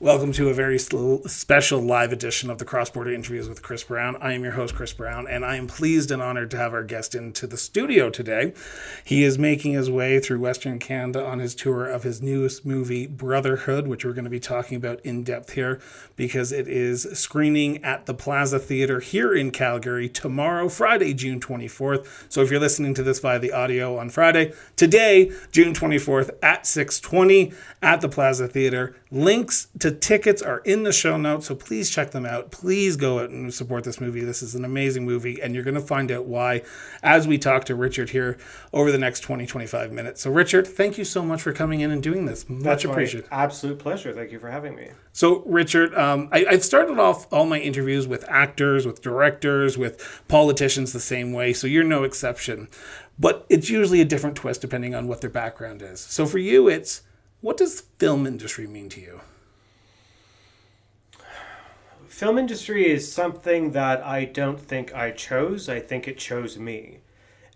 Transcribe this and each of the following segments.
Welcome to a very special live edition of the Cross Border Interviews with Chris Brown. I am your host, Chris Brown, and I am pleased and honored to have our guest into the studio today. He is making his way through Western Canada on his tour of his newest movie, Brotherhood, which we're going to be talking about in depth here because it is screening at the Plaza Theatre here in Calgary tomorrow, Friday, June 24th. So if you're listening to this via the audio on Friday, today, June 24th at 6:20 at the Plaza Theatre. Links to tickets are in the show notes, so please check them out. Please go out and support this movie. This is an amazing movie, and you're going to find out why as we talk to Richard here over the next 20-25 minutes. So, Richard, thank you so much for coming in and doing this. Much appreciated. Absolute pleasure. Thank you for having me. So, Richard, I've started off all my interviews with actors, with directors, with politicians the same way, so you're no exception. But it's usually a different twist depending on what their background is. So for you, what does film industry mean to you? Film industry is something that I don't think I chose. I think it chose me.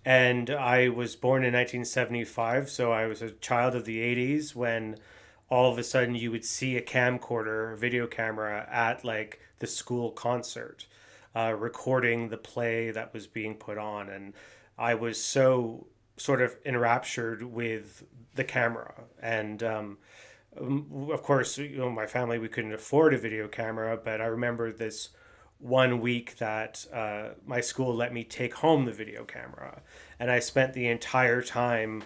And I was born in 1975, so I was a child of the 80s when all of a sudden you would see a camcorder, a video camera at like the school concert, recording the play that was being put on. And I was so sort of enraptured with the camera. And of course, my family, we couldn't afford a video camera, but I remember this one week that my school let me take home the video camera. And I spent the entire time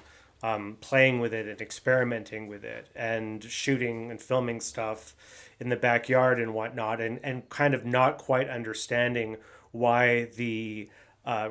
playing with it and experimenting with it and shooting and filming stuff in the backyard and whatnot, and kind of not quite understanding why the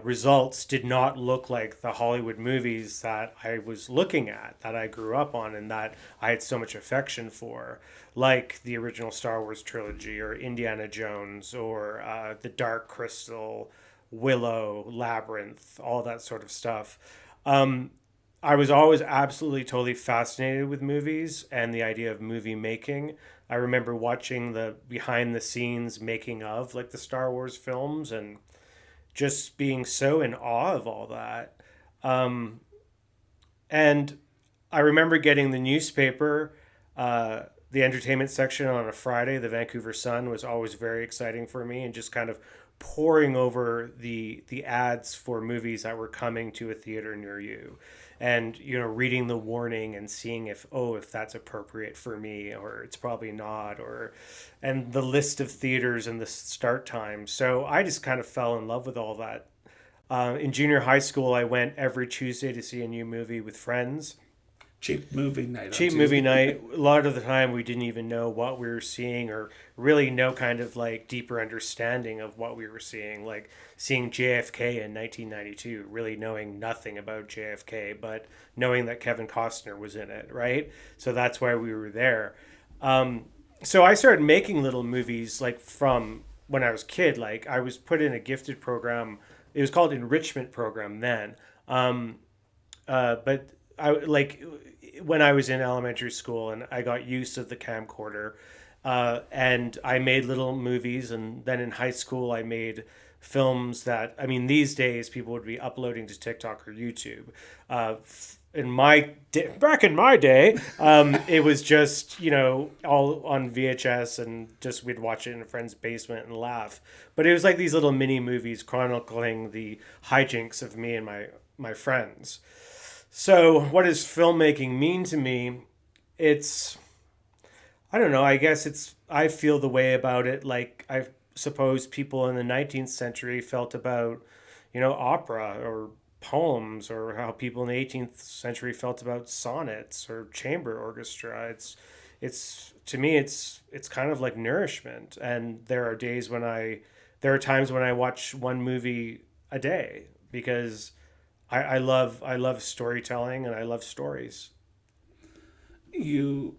results did not look like the Hollywood movies that I was looking at, that I grew up on, and that I had so much affection for, like the original Star Wars trilogy or Indiana Jones or The Dark Crystal, Willow, Labyrinth, all that sort of stuff. I was always absolutely totally fascinated with movies and the idea of movie making. I remember watching the behind the scenes making of like the Star Wars films and just being so in awe of all that. And I remember getting the newspaper, the entertainment section on a Friday. The Vancouver Sun was always very exciting for me, and just kind of poring over the ads for movies that were coming to a theater near you, and reading the warning and seeing if that's appropriate for me, or it's probably not, and the list of theaters and the start time. So I just kind of fell in love with all that. In junior high school, I went every Tuesday to see a new movie with friends. Cheap movie night. Cheap movie night. A lot of the time we didn't even know what we were seeing, or really no kind of like deeper understanding of what we were seeing. Like seeing JFK in 1992, really knowing nothing about JFK, but knowing that Kevin Costner was in it, right? So that's why we were there. So I started making little movies like from when I was a kid. Like I was put in a gifted program. It was called enrichment program then. But I like when I was in elementary school and I got use of the camcorder, and I made little movies. And then in high school, I made films that, I mean, these days people would be uploading to TikTok or YouTube. Back in my day, it was just, all on VHS, and just we'd watch it in a friend's basement and laugh. But it was like these little mini movies chronicling the hijinks of me and my friends. So what does filmmaking mean to me? I don't know, I guess I feel the way about it like I suppose people in the 19th century felt about, opera or poems, or how people in the 18th century felt about sonnets or chamber orchestra. It's to me, it's kind of like nourishment. And there are times when I watch one movie a day because I love storytelling and I love stories. You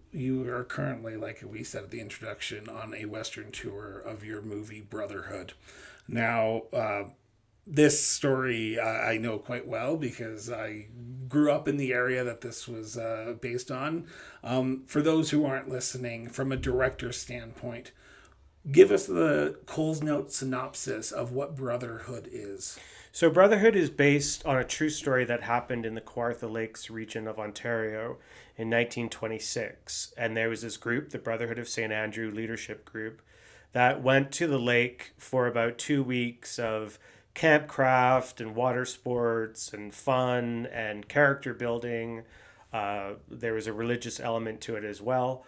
are currently, like we said at the introduction, on a Western tour of your movie Brotherhood. Now, this story I know quite well because I grew up in the area that this was based on. For those who aren't listening, from a director's standpoint, give us the Coles Note synopsis of what Brotherhood is. So Brotherhood is based on a true story that happened in the Kawartha Lakes region of Ontario in 1926. And there was this group, the Brotherhood of St. Andrew Leadership Group, that went to the lake for about 2 weeks of campcraft and water sports and fun and character building. There was a religious element to it as well.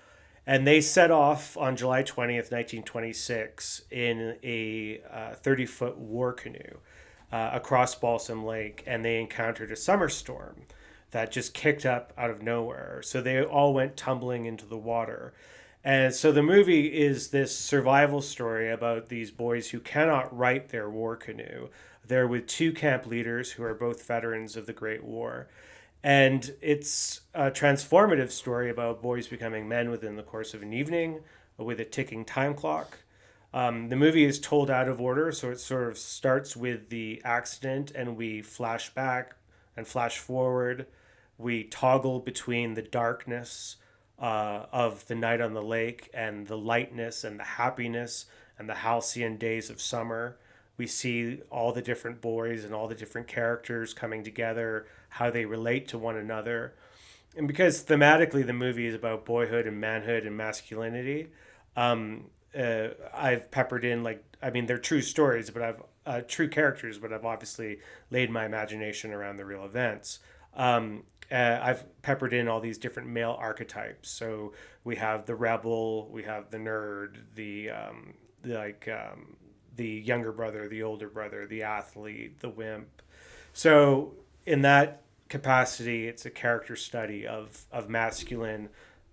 And they set off on July 20th, 1926, in a 30-foot war canoe across Balsam Lake, and they encountered a summer storm that just kicked up out of nowhere. So they all went tumbling into the water. And so the movie is this survival story about these boys who cannot right their war canoe. They're with two camp leaders who are both veterans of the Great War. And it's a transformative story about boys becoming men within the course of an evening with a ticking time clock. The movie is told out of order, so it sort of starts with the accident and we flash back and flash forward. We toggle between the darkness of the night on the lake and the lightness and the happiness and the halcyon days of summer. We see all the different boys and all the different characters coming together, how they relate to one another. And because thematically the movie is about boyhood and manhood and masculinity, I've peppered in they're true stories, but I've true characters, but I've obviously laid my imagination around the real events. I've peppered in all these different male archetypes. So we have the rebel, we have the nerd, the younger brother, the older brother, the athlete, the wimp. So in that capacity, it's a character study of masculine.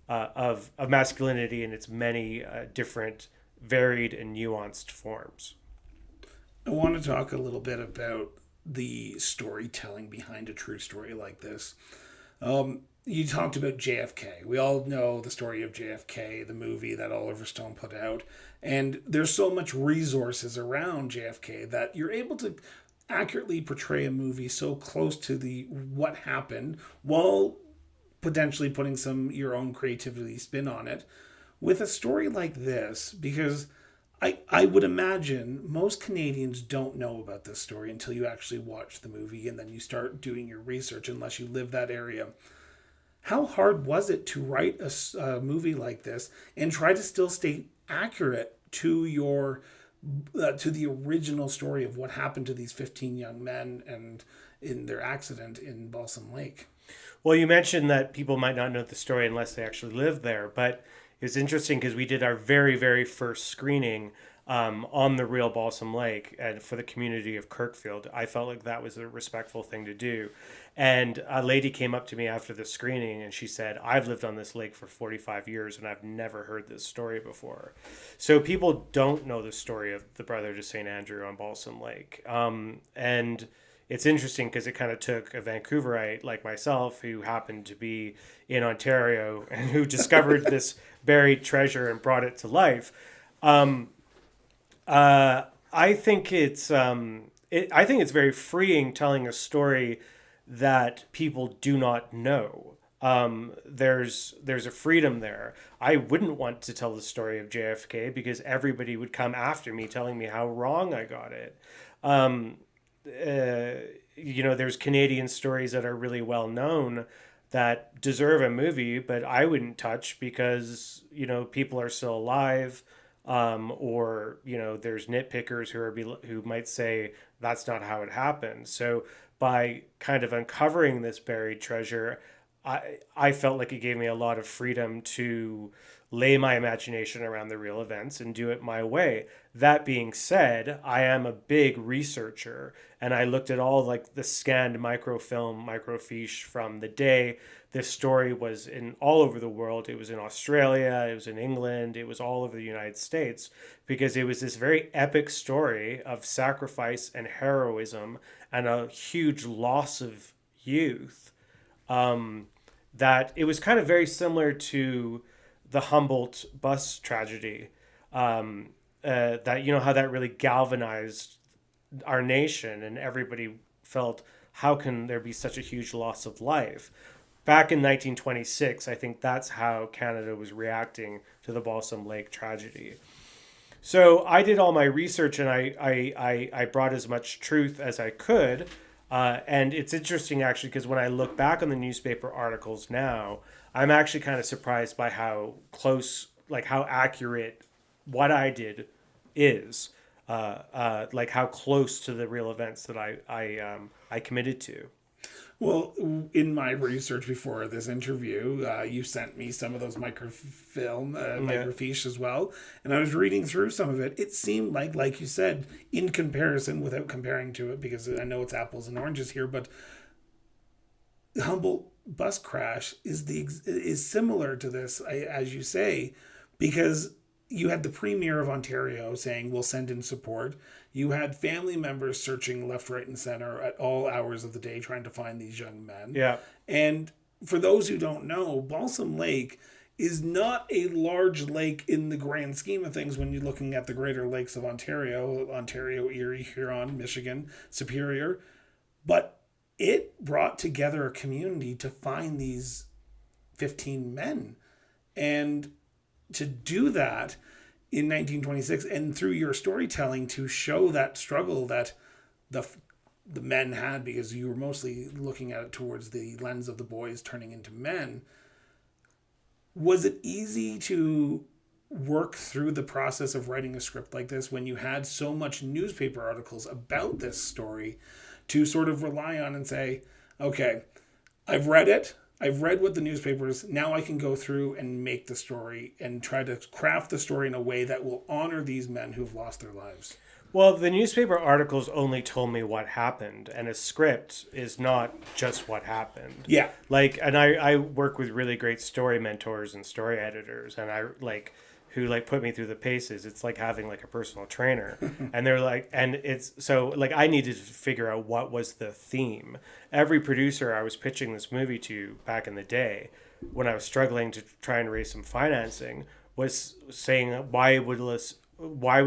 Of masculinity in its many different, varied, and nuanced forms. I want to talk a little bit about the storytelling behind a true story like this. You talked about JFK. We all know the story of JFK, the movie that Oliver Stone put out. And there's so much resources around JFK that you're able to accurately portray a movie so close to what happened while potentially putting some your own creativity spin on it with a story like this, because I would imagine most Canadians don't know about this story until you actually watch the movie and then you start doing your research, unless you live that area. How hard was it to write a movie like this and try to still stay accurate to to the original story of what happened to these 15 young men and in their accident in Balsam Lake? Well, you mentioned that people might not know the story unless they actually live there, but it's interesting because we did our very, very first screening on the real Balsam Lake and for the community of Kirkfield. I felt like that was a respectful thing to do. And a lady came up to me after the screening and she said, I've lived on this lake for 45 years and I've never heard this story before. So people don't know the story of the Brother to St. Andrew on Balsam Lake. And it's interesting because it kind of took a Vancouverite like myself who happened to be in Ontario and who discovered this buried treasure and brought it to life. I think it's very freeing telling a story that people do not know. There's a freedom there. I wouldn't want to tell the story of JFK because everybody would come after me telling me how wrong I got it. There's Canadian stories that are really well known that deserve a movie, but I wouldn't touch because, people are still alive. Or there's nitpickers who might say that's not how it happened. So by kind of uncovering this buried treasure, I felt like it gave me a lot of freedom to lay my imagination around the real events and do it my way. That being said, I am a big researcher and I looked at all like the scanned microfilm, microfiche from the day. This story was in all over the world. It was in Australia, it was in England, it was all over the United States, because it was this very epic story of sacrifice and heroism and a huge loss of youth. That it was kind of very similar to the Humboldt bus tragedy. That how that really galvanized our nation, and everybody felt, how can there be such a huge loss of life? Back in 1926, I think that's how Canada was reacting to the Balsam Lake tragedy. So I did all my research, and I brought as much truth as I could. And it's interesting, actually, because when I look back on the newspaper articles now, I'm actually kind of surprised by how close, like how accurate what I did is. Like how close to the real events that I committed to. Well, in my research before this interview, you sent me some of those Yeah. microfiche as well, and I was reading through some of it. It seemed like you said, in comparison, without comparing to it, because I know it's apples and oranges here, but the Humboldt bus crash is similar to this, as you say, because you had the premier of Ontario saying we'll send in support. You had family members searching left, right, and center at all hours of the day trying to find these young men. Yeah. And for those who don't know, Balsam Lake is not a large lake in the grand scheme of things when you're looking at the Greater Lakes of Ontario, Erie, Huron, Michigan, Superior. But it brought together a community to find these 15 men. And to do that in 1926, and through your storytelling to show that struggle that the men had, because you were mostly looking at it towards the lens of the boys turning into men, was it easy to work through the process of writing a script like this when you had so much newspaper articles about this story to sort of rely on and say, okay, I've read it. I've read what the newspapers, now I can go through and make the story and try to craft the story in a way that will honor these men who've lost their lives. Well, the newspaper articles only told me what happened, and a script is not just what happened. Yeah. Like, and I work with really great story mentors and story editors, and I like who like put me through the paces. It's like having like a personal trainer, and they're like, and it's so like I needed to figure out what was the theme. Every producer I was pitching this movie to back in the day, when I was struggling to try and raise some financing, was saying why would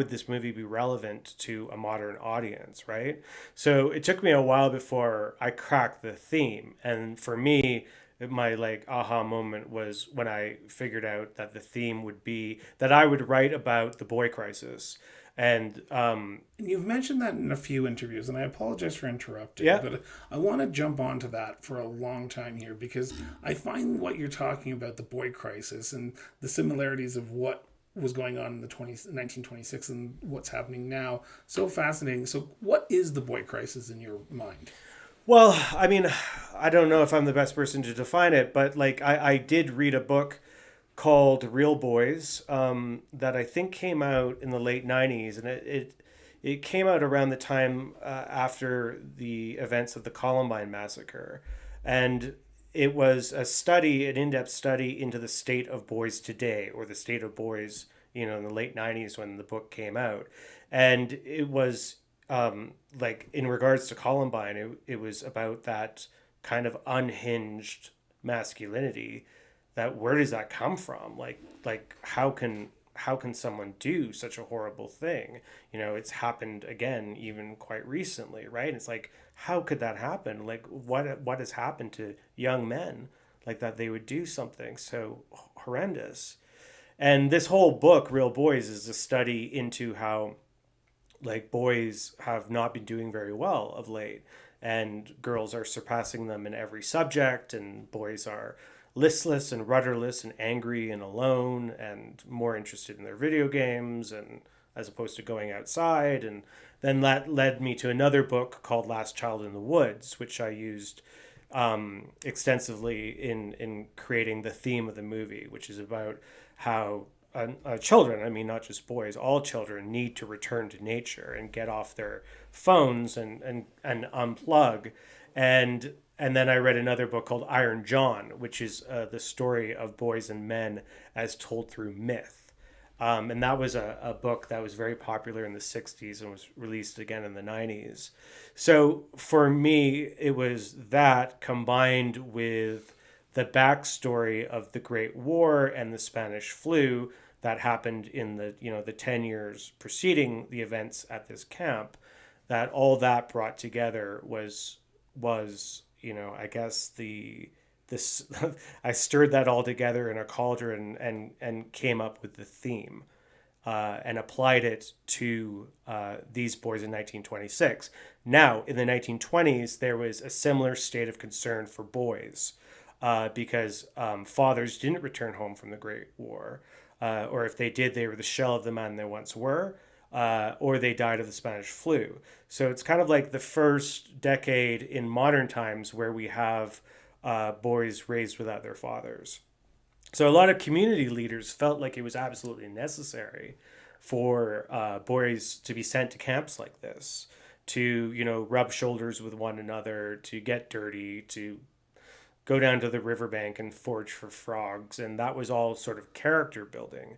this movie be relevant to a modern audience, right? So it took me a while before I cracked the theme, and for me, my like aha moment was when I figured out that the theme would be that I would write about the boy crisis. And You've mentioned that in a few interviews, and I apologize for interrupting, yeah. but I want to jump onto that for a long time here because I find what you're talking about, the boy crisis, and the similarities of what was going on in the 1926 and what's happening now, so fascinating. So what is the boy crisis in your mind? Well, I mean, I don't know if I'm the best person to define it, but like I did read a book called Real Boys that I think came out in the late 90s, and it came out around the time after the events of the Columbine massacre, and it was a study, an in-depth study into the state of boys today, or the state of boys, you know, in the late 90s when the book came out. And it was like in regards to Columbine, it was about that kind of unhinged masculinity, that where does that come from? Like how can someone do such a horrible thing? You know, it's happened again even quite recently, right? It's like, how could that happen? Like what has happened to young men like that they would do something so horrendous? And this whole book, Real Boys, is a study into how like boys have not been doing very well of late, and girls are surpassing them in every subject, and boys are listless and rudderless and angry and alone and more interested in their video games and as opposed to going outside. And then that led me to another book called Last Child in the Woods, which I used extensively in creating the theme of the movie, which is about how children, I mean, not just boys, all children need to return to nature and get off their phones and unplug. And then I read another book called Iron John, which is the story of boys and men as told through myth. And that was a book that was very popular in the 60s and was released again in the 90s. So for me, it was that combined with the backstory of the Great War and the Spanish flu that happened in the, you know, the 10 years preceding the events at this camp, that all that brought together was you know, I guess this I stirred that all together in a cauldron and came up with the theme. and applied it to these boys in 1926. Now, in the 1920s, there was a similar state of concern for boys because fathers didn't return home from the Great War, or if they did, they were the shell of the man they once were, or they died of the Spanish flu. So it's kind of like the first decade in modern times where we have boys raised without their fathers. So a lot of community leaders felt like it was absolutely necessary for boys to be sent to camps like this, to, you know, rub shoulders with one another, to get dirty, to go down to the riverbank and forage for frogs. And that was all sort of character building.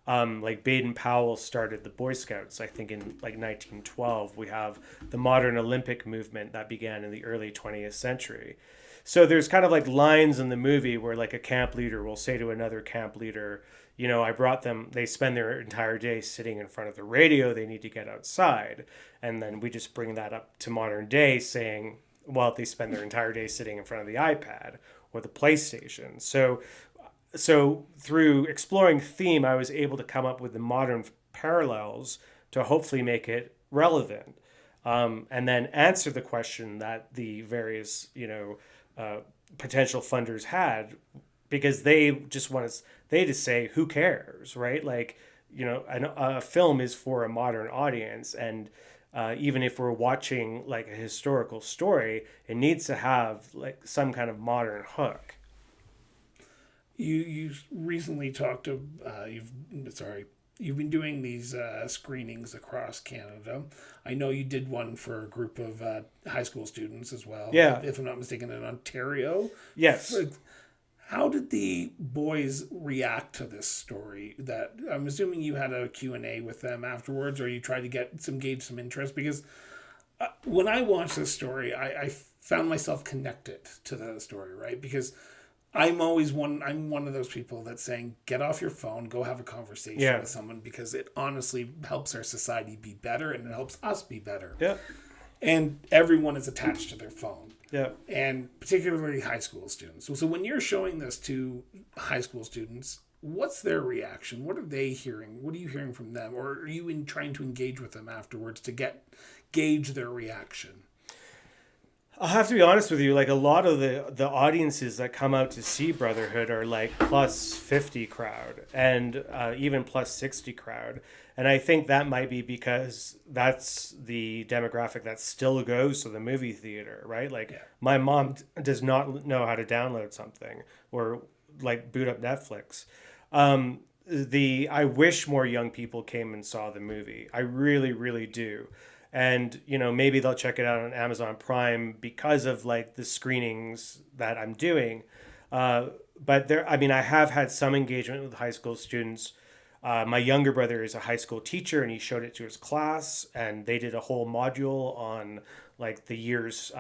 Like Baden-Powell started the Boy Scouts, I think, in like 1912. We have the modern Olympic movement that began in the early 20th century. So there's kind of like lines in the movie where like a camp leader will say to another camp leader, you know, I brought them, they spend their entire day sitting in front of the radio, they need to get outside. And then we just bring that up to modern day saying, well, they spend their entire day sitting in front of the iPad or the PlayStation. So through exploring theme, I was able to come up with the modern parallels to hopefully make it relevant, and then answer the question that the various, you know, potential funders had, because they just say, who cares, right? Like, you know, a film is for a modern audience, and even if we're watching like a historical story, it needs to have like some kind of modern hook. You recently talked to you've been doing these screenings across Canada. I know you did one for a group of high school students as well. Yeah, if I'm not mistaken, in Ontario. Yes. How did the boys react to this story? That I'm assuming you had a Q&A with them afterwards, or you tried to gauge some interest, because when I watched this story, I found myself connected to the story, right? Because I'm one of those people that's saying, get off your phone, go have a conversation with someone, because it honestly helps our society be better and it helps us be better. Yeah. And everyone is attached to their phone. Yeah. And particularly high school students. So when you're showing this to high school students, what's their reaction? What are they hearing? What are you hearing from them? Or are you trying to engage with them afterwards to gauge their reaction? I'll have to be honest with you, like a lot of the audiences that come out to see Brotherhood are like plus 50 crowd and even plus 60 crowd. And I think that might be because that's the demographic that still goes to the movie theater, right? Like my mom does not know how to download something or like boot up Netflix. I wish more young people came and saw the movie. I really, really do. And, you know, maybe they'll check it out on Amazon Prime because of like the screenings that I'm doing. But I have had some engagement with high school students. My younger brother is a high school teacher and he showed it to his class, and they did a whole module on like the years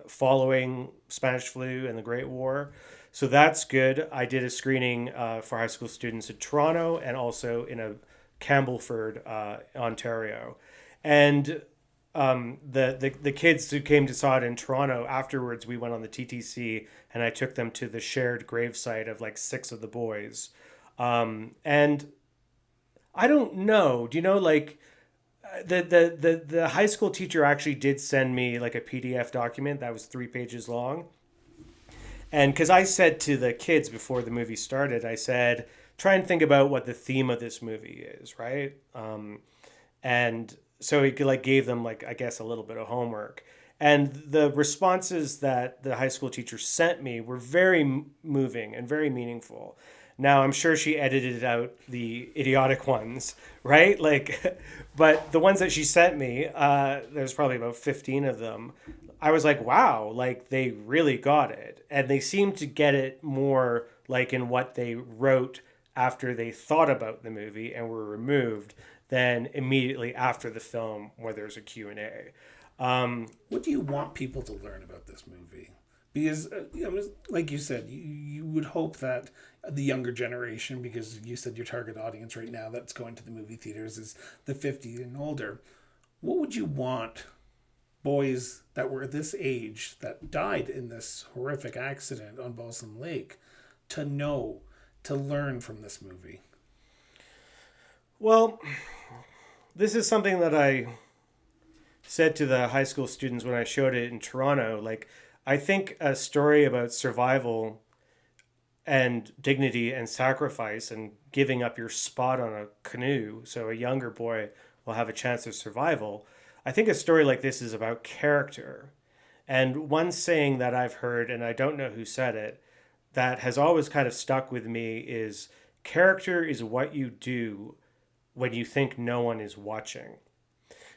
following Spanish flu and the Great War. So that's good. I did a screening for high school students in Toronto and also in Campbellford, Ontario. And the kids who came to saw it in Toronto, afterwards we went on the TTC and I took them to the shared gravesite of like 6 of the boys. And I don't know, do you know, like the high school teacher actually did send me like a PDF document that was 3 pages long. And because I said to the kids before the movie started, I said, try and think about what the theme of this movie is, right? And so he like gave them like, I guess, a little bit of homework. And the responses that the high school teacher sent me were very moving and very meaningful. Now, I'm sure she edited out the idiotic ones, right? Like, but the ones that she sent me, there's probably about 15 of them. I was like, wow, like they really got it. And they seemed to get it more like in what they wrote after they thought about the movie and were removed than immediately after the film where there's a Q&A. What do you want people to learn about this movie? Because, like you said, you would hope that the younger generation, because you said your target audience right now that's going to the movie theaters is the 50 and older. What would you want boys that were this age that died in this horrific accident on Balsam Lake to know, to learn from this movie? Well, this is something that I said to the high school students when I showed it in Toronto. Like, I think a story about survival and dignity and sacrifice and giving up your spot on a canoe so a younger boy will have a chance of survival. I think a story like this is about character. And one saying that I've heard, and I don't know who said it, that has always kind of stuck with me is character is what you do when you think no one is watching.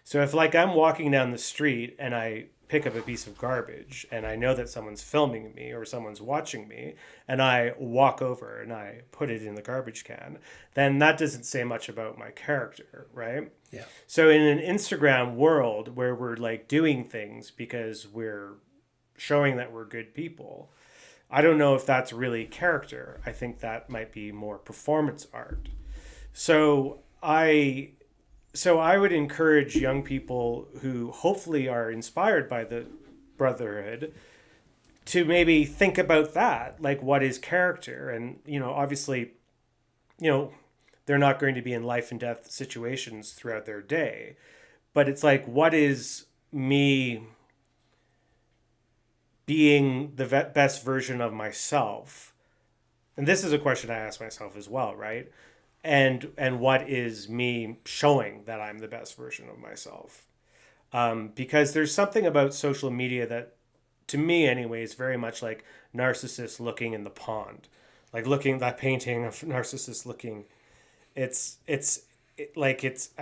So if like I'm walking down the street and I pick up a piece of garbage and I know that someone's filming me or someone's watching me and I walk over and I put it in the garbage can, then that doesn't say much about my character, right? Yeah. So in an Instagram world where we're like doing things because we're showing that we're good people, I don't know if that's really character. I think that might be more performance art. So I would encourage young people who hopefully are inspired by the Brotherhood to maybe think about that, like what is character? And, obviously, they're not going to be in life and death situations throughout their day, but it's like, what is me being the best version of myself? And this is a question I ask myself as well, right? And what is me showing that I'm the best version of myself? Because there's something about social media that, to me anyway, is very much like Narcissus looking in the pond, like looking that painting of Narcissus looking. I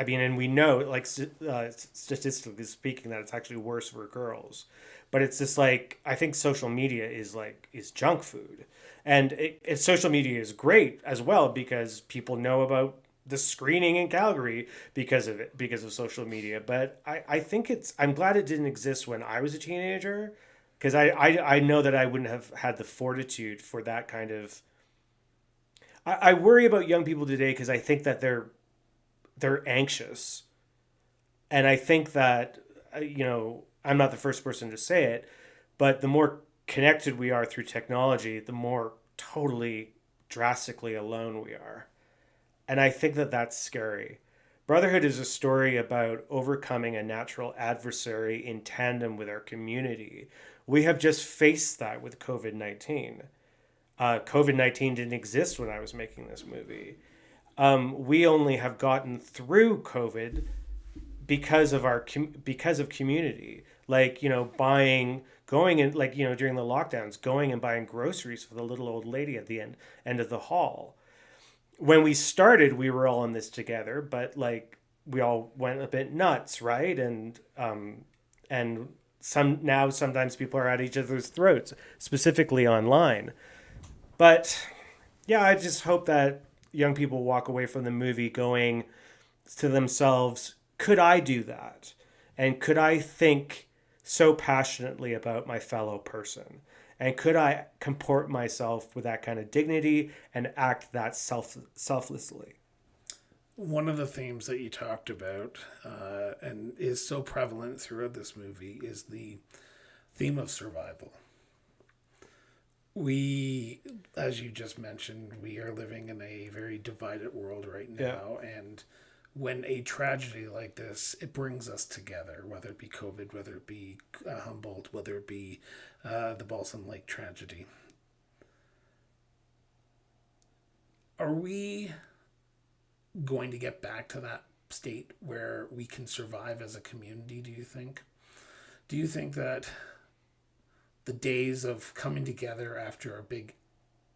mean, and we know, like, statistically speaking, that it's actually worse for girls. But it's just like, I think social media is junk food. And social media is great as well because people know about the screening in Calgary because of it, because of social media. But I think I'm glad it didn't exist when I was a teenager, because I know that I wouldn't have had the fortitude for that kind of. I worry about young people today because I think that they're anxious, and I think that I'm not the first person to say it, but the more connected we are through technology, the more totally drastically alone we are. And I think that that's scary. Brotherhood is a story about overcoming a natural adversary in tandem with our community. We have just faced that with COVID-19. COVID-19 didn't exist when I was making this movie. We only have gotten through COVID because of community, like going and during the lockdowns, going and buying groceries for the little old lady at the end of the hall. When we started, we were all in this together, but like we all went a bit nuts, right? And sometimes people are at each other's throats, specifically online. But yeah, I just hope that young people walk away from the movie going to themselves, could I do that? And could I think so passionately about my fellow person? And could I comport myself with that kind of dignity and act that selflessly? One of the themes that you talked about and is so prevalent throughout this movie is the theme of survival. We, as you just mentioned, we are living in a very divided world right now. Yeah. And when a tragedy like this, it brings us together, whether it be COVID, whether it be Humboldt, whether it be the Balsam Lake tragedy. Are we going to get back to that state where we can survive as a community, do you think? Do you think that the days of coming together after a big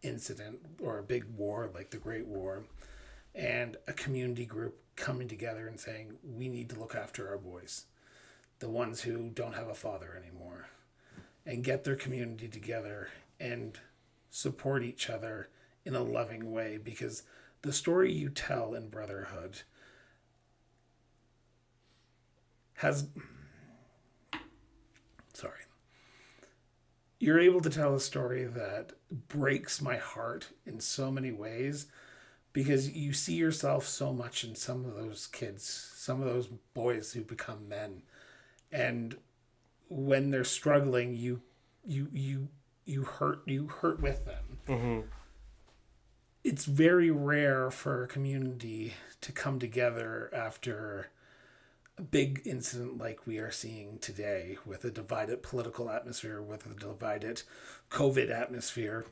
incident or a big war like the Great War and a community group coming together and saying, we need to look after our boys, the ones who don't have a father anymore, and get their community together and support each other in a loving way? Because the story you tell in Brotherhood has... Sorry. You're able to tell a story that breaks my heart in so many ways, because you see yourself so much in some of those kids, some of those boys who become men. And when they're struggling, you hurt with them. Mm-hmm. it's very rare for a community to come together after a big incident like we are seeing today, with a divided political atmosphere, with a divided COVID atmosphere.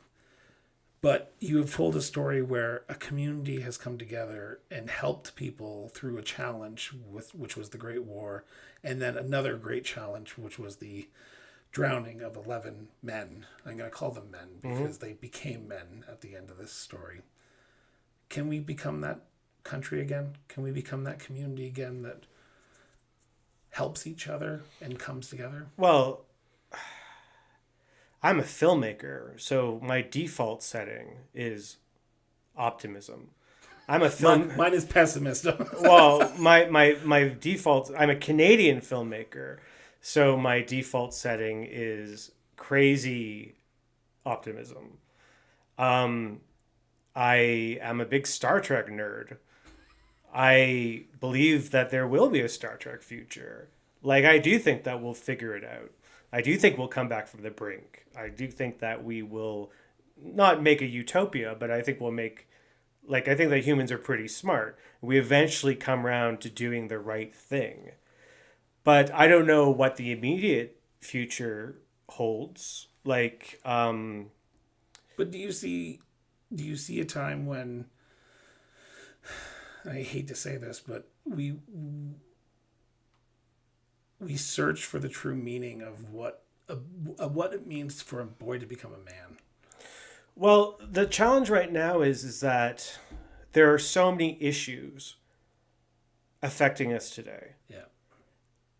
But you have told a story where a community has come together and helped people through a challenge, which was the Great War, and then another great challenge, which was the drowning of 11 men. I'm going to call them men because they became men at the end of this story. Can we become that country again? Can we become that community again that helps each other and comes together? Well, I'm a filmmaker, so my default setting is optimism. I'm a film. Mine is pessimist. Well, my default. I'm a Canadian filmmaker, so my default setting is crazy optimism. I am a big Star Trek nerd. I believe that there will be a Star Trek future. Like, I do think that we'll figure it out. I do think we'll come back from the brink. I do think that we will not make a utopia, but I think we'll make, like, I think that humans are pretty smart. We eventually come around to doing the right thing. But I don't know what the immediate future holds. Like, But do you see a time when, I hate to say this, but we search for the true meaning of what it means for a boy to become a man? well, the challenge right now is that there are so many issues affecting us today. Yeah.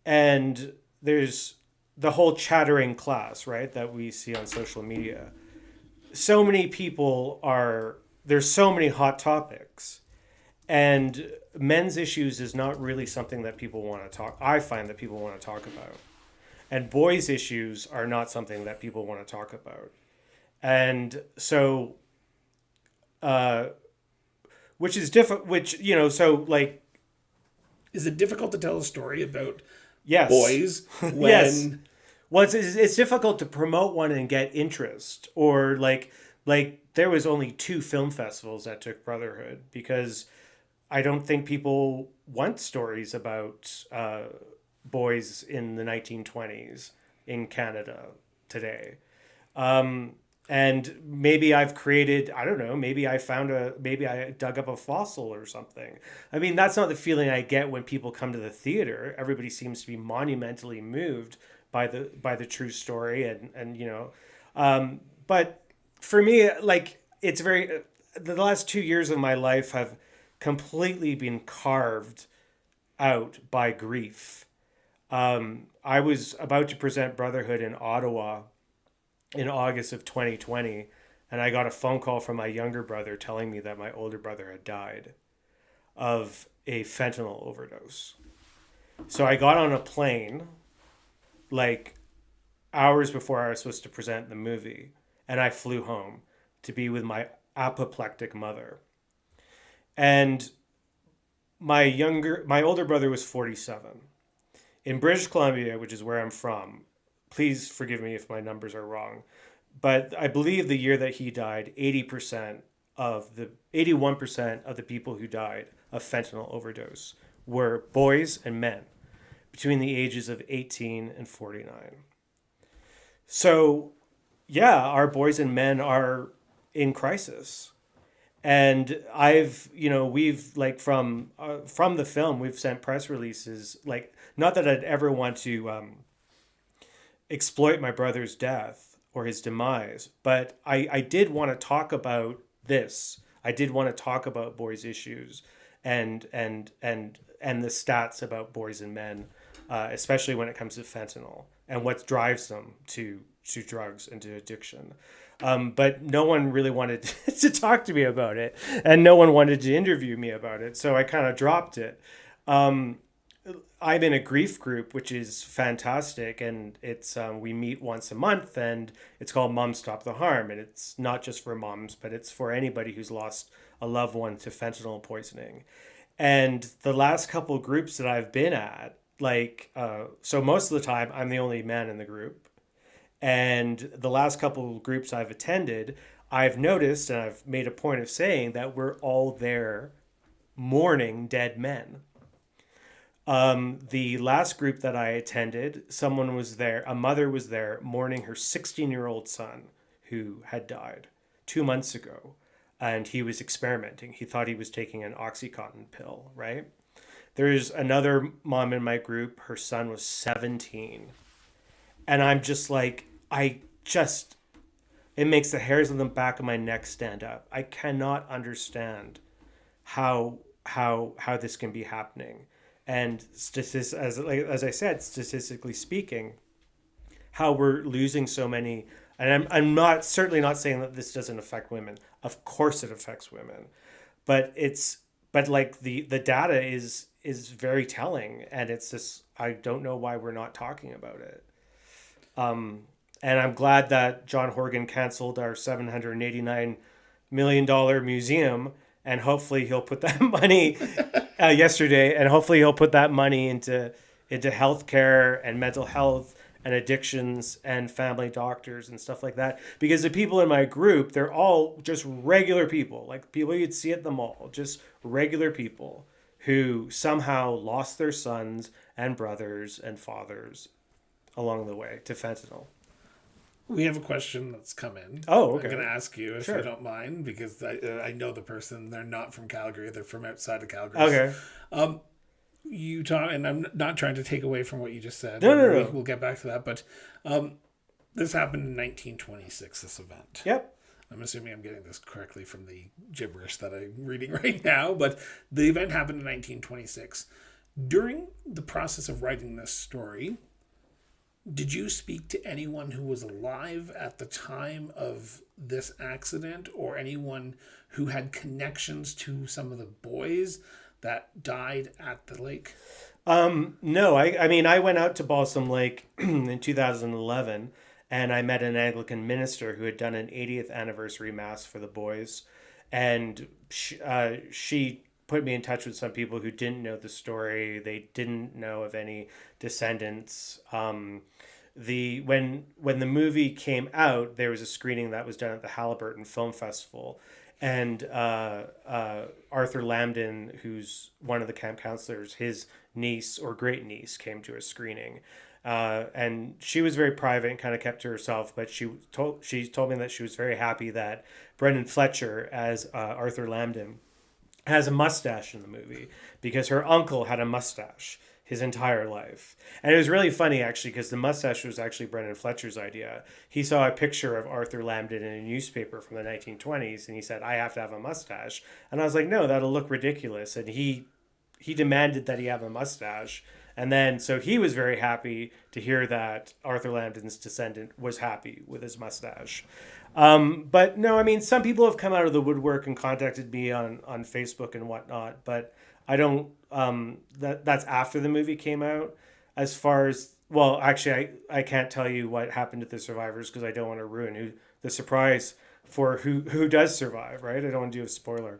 And there's the whole chattering class, right, that we see on social media. So many people there's so many hot topics. And men's issues is not really something that people want to talk. I find that people want to talk about. And boys' issues are not something that people want to talk about. And so, which is different, so like, is it difficult to tell a story about yes. boys when yes. Well, it's difficult to promote one and get interest, or like there was only 2 film festivals that took Brotherhood because I don't think people want stories about boys in the 1920s in Canada today. And maybe I've created, I don't know, maybe I dug up a fossil or something. I mean, that's not the feeling I get when people come to the theater. Everybody seems to be monumentally moved by the true story, but for me, like, it's very, the last 2 years of my life have completely been carved out by grief. I was about to present Brotherhood in Ottawa in August of 2020, and I got a phone call from my younger brother telling me that my older brother had died of a fentanyl overdose. So I got on a plane like hours before I was supposed to present the movie, and I flew home to be with my apoplectic mother. And my older brother was 47. In British Columbia, which is where I'm from, please forgive me if my numbers are wrong, but I believe the year that he died, 81% of the people who died of fentanyl overdose were boys and men between the ages of 18 and 49. So, yeah, our boys and men are in crisis. And we've like from the film, we've sent press releases, like, not that I'd ever want to exploit my brother's death or his demise, but I did want to talk about this. I did want to talk about boys' issues and the stats about boys and men, especially when it comes to fentanyl and what drives them to drugs and to addiction. But no one really wanted to talk to me about it, and no one wanted to interview me about it, so I kind of dropped it. I'm in a grief group, which is fantastic, and it's we meet once a month, and it's called Moms Stop the Harm, and it's not just for moms, but it's for anybody who's lost a loved one to fentanyl poisoning. And the last couple of groups that I've been at, so most of the time I'm the only man in the group, and the last couple of groups I've attended, I've noticed, and I've made a point of saying, that we're all there mourning dead men. The last group that I attended, someone was there, a mother was there mourning her 16-year-old son who had died 2 months ago. And he was experimenting. He thought he was taking an Oxycontin pill, right? There's another mom in my group, her son was 17. And I'm just like, it makes the hairs on the back of my neck stand up. I cannot understand how this can be happening. And as I said, statistically speaking, how we're losing so many. And I'm not certainly not saying that this doesn't affect women. Of course, it affects women, but like the data is very telling, and it's this. I don't know why we're not talking about it. And I'm glad that John Horgan canceled our $789 million museum, and hopefully he'll put that money yesterday, and hopefully he'll put that money into healthcare and mental health and addictions and family doctors and stuff like that. Because the people in my group, they're all just regular people, like people you'd see at the mall, just regular people who somehow lost their sons and brothers and fathers along the way to fentanyl. We have a question that's come in. Oh, okay. I'm going to ask you if Sure. you don't mind, because I know the person. They're not from Calgary. They're from outside of Calgary. Okay. You talk, and I'm not trying to take away from what you just said. No. We'll get back to that. But this happened in 1926, this event. Yep. I'm assuming I'm getting this correctly from the gibberish that I'm reading right now. But the event happened in 1926. During the process of writing this story, did you speak to anyone who was alive at the time of this accident, or anyone who had connections to some of the boys that died at the lake? No, I mean, I went out to Balsam Lake in 2011, and I met an Anglican minister who had done an 80th anniversary mass for the boys. And she put me in touch with some people who didn't know the story. They didn't know of any descendants. When the movie came out, there was a screening that was done at the Halliburton Film Festival. And Arthur Lambden, who's one of the camp counselors, his niece or great niece came to a screening. And she was very private and kind of kept to herself, but she told me that she was very happy that Brendan Fletcher, as Arthur Lambden, has a mustache in the movie, because her uncle had a mustache his entire life. And it was really funny, actually, because the mustache was actually Brendan Fletcher's idea. He saw a picture of Arthur Lambden in a newspaper from the 1920s, and he said, "I have to have a mustache." And I was like, "No, that'll look ridiculous." And he demanded that he have a mustache. And then, so he was very happy to hear that Arthur Lambden's descendant was happy with his mustache. But no, I mean, some people have come out of the woodwork and contacted me on Facebook and whatnot, but I don't, that's after the movie came out. As far as, well, actually, I can't tell you what happened to the survivors, because I don't want to ruin the surprise for who does survive, right? I don't want to do a spoiler.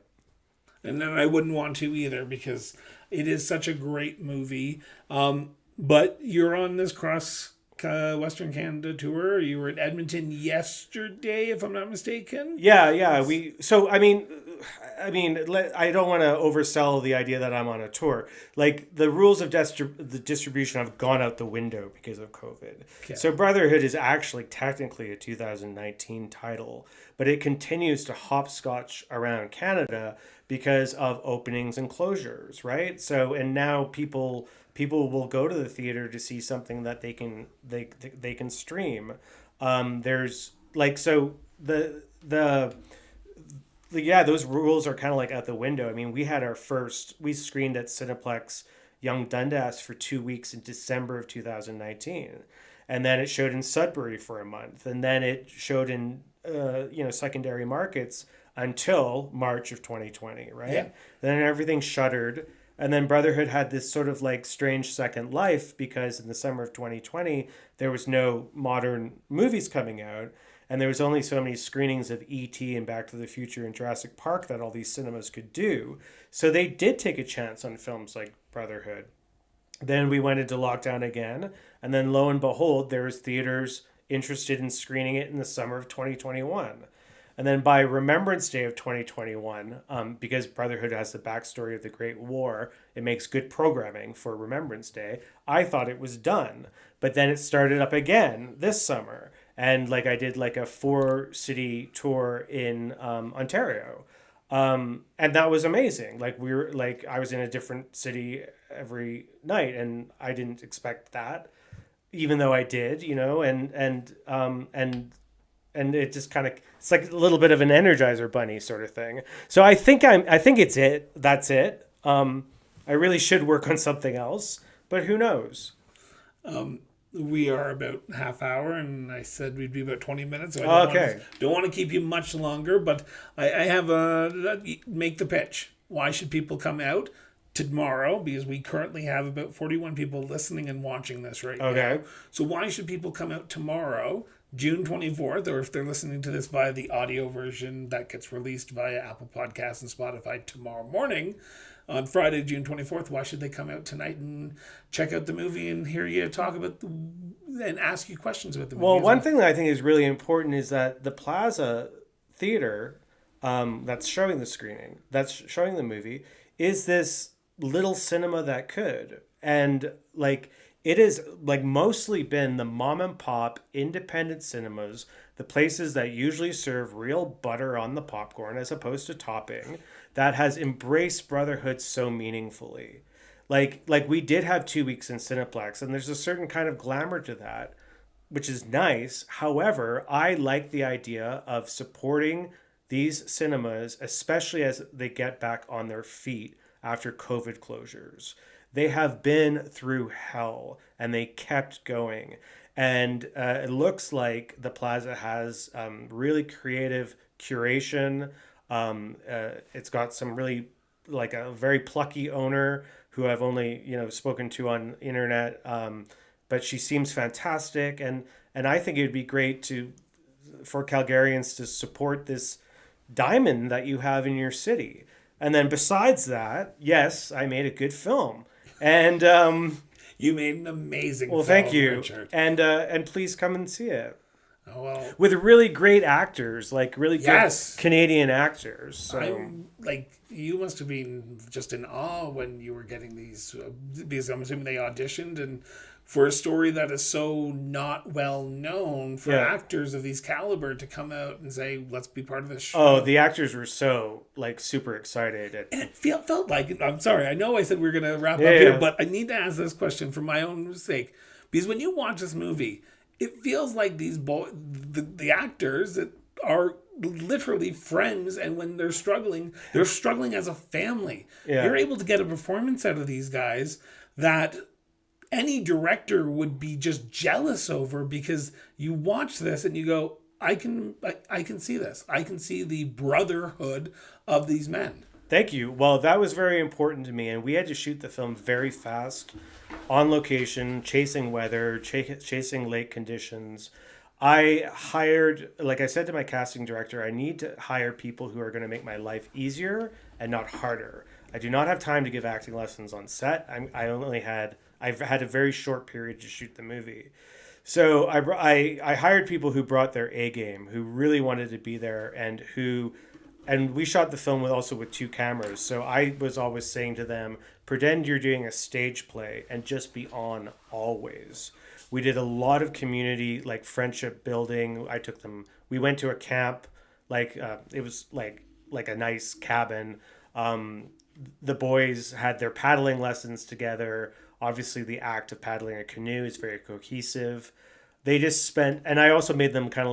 And then I wouldn't want to either, because it is such a great movie. But you're on this Western Canada tour. You were in Edmonton yesterday, if I'm not mistaken. Yeah. I don't want to oversell the idea that I'm on a tour. Like, the rules of the distribution have gone out the window because of COVID. Okay. So Brotherhood is actually technically a 2019 title, but it continues to hopscotch around Canada because of openings and closures, right? So, and now people will go to the theater to see something that they can stream. There's like, so those rules are kind of like out the window. I mean, we screened at Cineplex Young Dundas for 2 weeks in December of 2019. And then it showed in Sudbury for a month. And then it showed in, secondary markets until March of 2020, right? Yeah. Then everything shuttered. And then Brotherhood had this sort of like strange second life, because in the summer of 2020, there was no modern movies coming out. And there was only so many screenings of E.T. and Back to the Future and Jurassic Park that all these cinemas could do. So they did take a chance on films like Brotherhood. Then we went into lockdown again. And then lo and behold, there was theaters interested in screening it in the summer of 2021. And then by Remembrance Day of 2021, because Brotherhood has the backstory of the Great War, it makes good programming for Remembrance Day. I thought it was done, but then it started up again this summer. And like I did like a 4-city tour in Ontario. And that was amazing. Like I was in a different city every night, and I didn't expect that, even though I did, and it just kind of, it's like a little bit of an Energizer Bunny sort of thing. So I think it's it. That's it. I really should work on something else, but who knows? We are about half hour, and I said we'd be about 20 minutes. So I don't want to keep you much longer, but I have make the pitch. Why should people come out tomorrow? Because we currently have about 41 people listening and watching this right now. So why should people come out tomorrow, June 24th, or if they're listening to this via the audio version that gets released via Apple Podcasts and Spotify tomorrow morning, on Friday, June 24th, why should they come out tonight and check out the movie and hear you talk about and ask you questions about the movie? Well, one thing that I think is really important is that the Plaza Theater that's showing the screening, that's showing the movie, is this little cinema that could. And like, it is like mostly been the mom and pop independent cinemas, the places that usually serve real butter on the popcorn as opposed to topping, that has embraced Brotherhood so meaningfully. Like we did have 2 weeks in Cineplex, and there's a certain kind of glamour to that, which is nice. However, I like the idea of supporting these cinemas, especially as they get back on their feet after COVID closures. They have been through hell, and they kept going. And it looks like the Plaza has really creative curation. It's got some really, like, a very plucky owner who I've only spoken to on internet, but she seems fantastic, and I think it would be great for Calgarians to support this diamond that you have in your city. And then besides that, yes, I made a good film, and you made an amazing film. Well, thank you, Richard. And please come and see it. Oh, well, with really great actors, like really good Canadian actors. So. You must have been just in awe when you were getting these, because I'm assuming they auditioned, and for a story that is so not well known, for actors of these caliber to come out and say, let's be part of this show. Oh, the actors were so super excited. And it felt like, I'm sorry, I know I said we were going to wrap up here, but I need to ask this question for my own sake, because when you watch this movie, it feels like these the actors that are literally friends, and when they're struggling as a family. Yeah. You're able to get a performance out of these guys that any director would be just jealous over, because you watch this and you go, I can see this. I can see the brotherhood of these men. Thank you. Well, that was very important to me, and we had to shoot the film very fast, on location, chasing weather, chasing lake conditions. I hired, like I said to my casting director, I need to hire people who are going to make my life easier and not harder. I do not have time to give acting lessons on set. I've had a very short period to shoot the movie. So I hired people who brought their A game, who really wanted to be there, and we shot the film with 2 cameras. So I was always saying to them, pretend you're doing a stage play and just be on always. We did a lot of community, like, friendship building. We went to a camp, it was like a nice cabin. The boys had their paddling lessons together. Obviously, the act of paddling a canoe is very cohesive. They just spent, and I also made them kind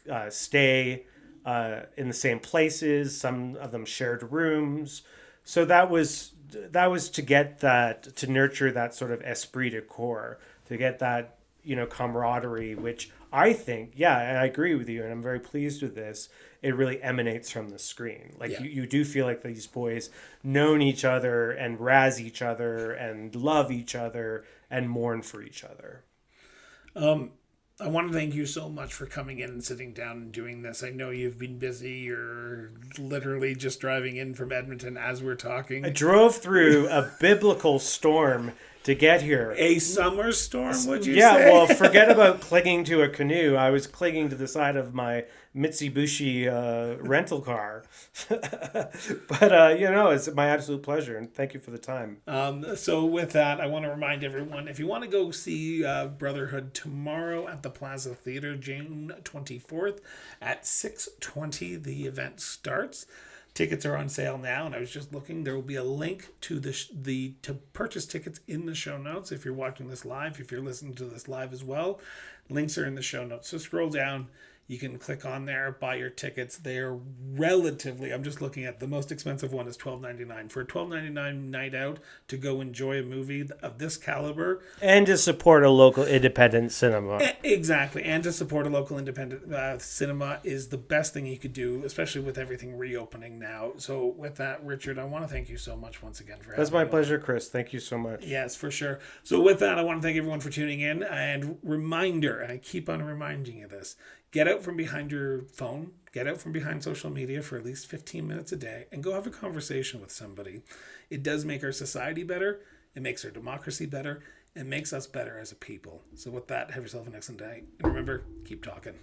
of stay in the same places. Some of them shared rooms. So that was to get that, to nurture that sort of esprit de corps, to get that, camaraderie, which I think, and I agree with you, and I'm very pleased with this, it really emanates from the screen. You do feel like these boys known each other and razz each other and love each other and mourn for each other. I want to thank you so much for coming in and sitting down and doing this. I know you've been busy. You're literally just driving in from Edmonton as we're talking. I drove through a biblical storm to get here. A summer storm, would you Yeah, say? well, forget about clinging to a canoe. I was clinging to the side of my Mitsubishi rental car. But, it's my absolute pleasure, and thank you for the time. So with that, I want to remind everyone, if you want to go see Brotherhood tomorrow at the Plaza Theater, June 24th at 6:20, the event starts. Tickets are on sale now, and I was just looking. There will be a link to to purchase tickets in the show notes. If you're watching this live, if you're listening to this live as well, links are in the show notes. So scroll down. You can click on there, buy your tickets. They're relatively, I'm just looking at the most expensive one is $12.99. For a $12.99 night out to go enjoy a movie of this caliber. And to support a local independent cinema. Exactly. And to support a local independent cinema is the best thing you could do, especially with everything reopening now. So with that, Richard, I want to thank you so much once again for having me. That's my pleasure, Chris. Thank you so much. Yes, for sure. So with that, I want to thank everyone for tuning in. And reminder, and I keep on reminding you this, get out from behind your phone, get out from behind social media for at least 15 minutes a day, and go have a conversation with somebody. It does make our society better. It makes our democracy better. It makes us better as a people. So with that, have yourself an excellent day. And remember, keep talking.